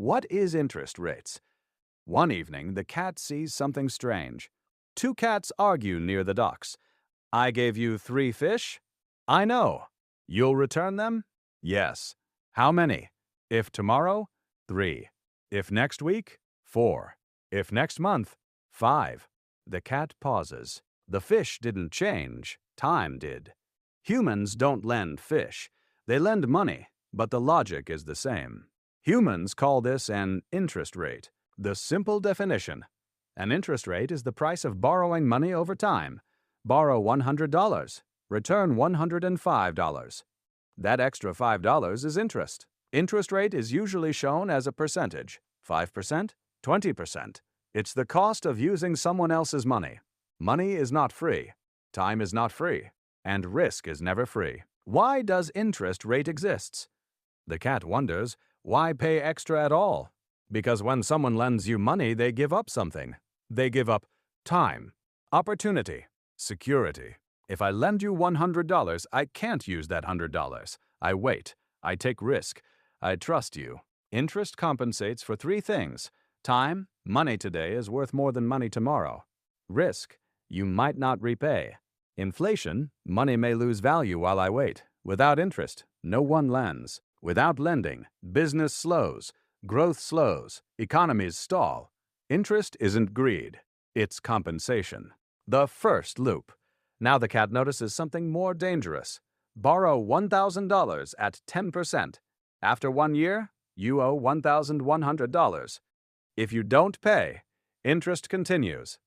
What is interest rates? One evening, the cat sees something strange. Two cats argue near the docks. I gave you 3 fish? I know. You'll return them? Yes. How many? If tomorrow? 3. If next week? 4. If next month? 5. The cat pauses. The fish didn't change. Time did. Humans don't lend fish. They lend money, but the logic is the same. Humans call this an interest rate. The simple definition. An interest rate is the price of borrowing money over time. Borrow $100. Return $105. That extra $5 is interest. Interest rate is usually shown as a percentage. 5%? 20%. It's the cost of using someone else's money. Money is not free. Time is not free. And risk is never free. Why does interest rate exist? The cat wonders, why pay extra at all? Because when someone lends you money, they give up something. They give up time, opportunity, security. If I lend you $100, I can't use that $100. I wait. I take risk. I trust you. Interest compensates for 3 things. Time, money today is worth more than money tomorrow. Risk, you might not repay. Inflation, money may lose value while I wait. Without interest, no one lends. Without lending, business slows, growth slows, economies stall. Interest isn't greed, it's compensation. The first loop. Now the cat notices something more dangerous. Borrow $1,000 at 10%. After 1 year, you owe $1,100. If you don't pay, interest continues.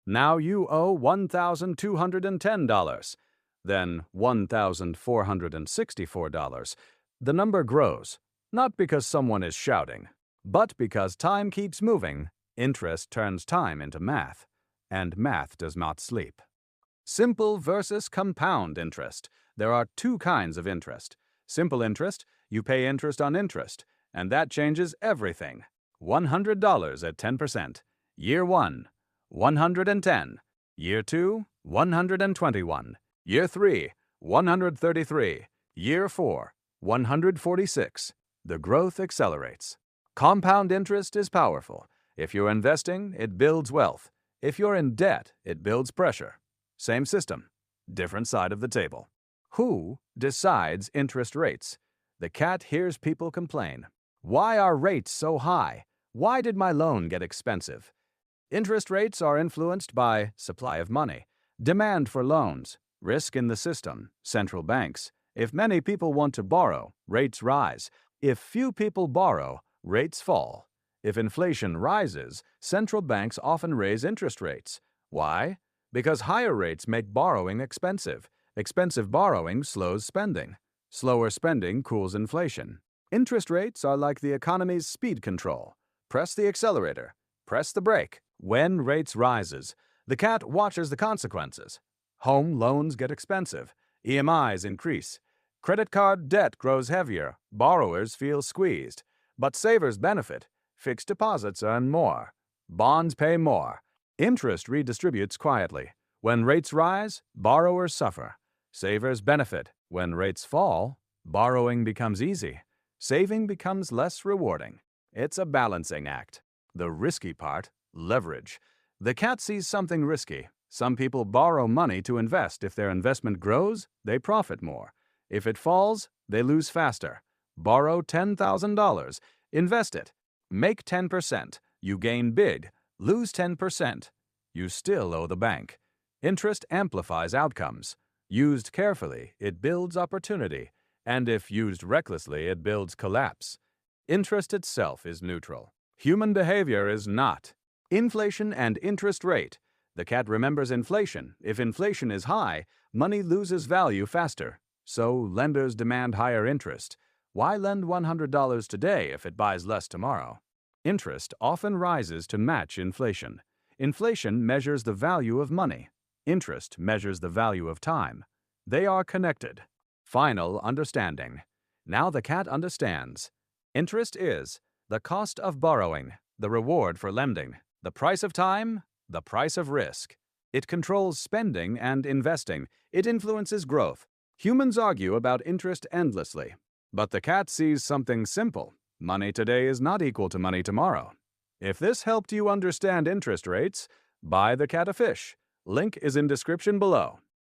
Now you owe $1,210, then $1,464. The number grows, not because someone is shouting, but because time keeps moving. Interest turns time into math, and math does not sleep. Simple versus compound interest. There are 2 kinds of interest. Simple interest, you pay interest on interest, and that changes everything. $100 at 10%. Year 1. 110. Year 2, 121. Year 3, 133. Year 4, 146. The growth accelerates. Compound interest is powerful. If you're investing, it builds wealth. If you're in debt, it builds pressure. Same system, different side of the table. Who decides interest rates? The cat hears people complain. Why are rates so high? Why did my loan get expensive? Interest rates are influenced by supply of money, demand for loans, risk in the system, central banks. If many people want to borrow, rates rise. If few people borrow, rates fall. If inflation rises, central banks often raise interest rates. Why? Because higher rates make borrowing expensive. Expensive borrowing slows spending. Slower spending cools inflation. Interest rates are like the economy's speed control. Press the accelerator. Press the brake. When rates rises, the cat watches the consequences. Home loans get expensive. EMIs increase. Credit card debt grows heavier. Borrowers feel squeezed. But savers benefit. Fixed deposits earn more. Bonds pay more. Interest redistributes quietly. When rates rise, borrowers suffer. Savers benefit. When rates fall, borrowing becomes easy. Saving becomes less rewarding. It's a balancing act. The risky part, leverage. The cat sees something risky. Some people borrow money to invest. If their investment grows, they profit more. If it falls, they lose faster. Borrow $10,000. Invest it. Make 10%. You gain big. Lose 10%. You still owe the bank. Interest amplifies outcomes. Used carefully, it builds opportunity. And if used recklessly, it builds collapse. Interest itself is neutral. Human behavior is not. Inflation and interest rate. The cat remembers inflation. If inflation is high, money loses value faster. So lenders demand higher interest. Why lend $100 today if it buys less tomorrow? Interest often rises to match inflation. Inflation measures the value of money. Interest measures the value of time. They are connected. Final understanding. Now the cat understands. Interest is the cost of borrowing, the reward for lending, the price of time, the price of risk. It controls spending and investing. It influences growth. Humans argue about interest endlessly. But the cat sees something simple. Money today is not equal to money tomorrow. If this helped you understand interest rates, buy the cat a fish. Link is in description below.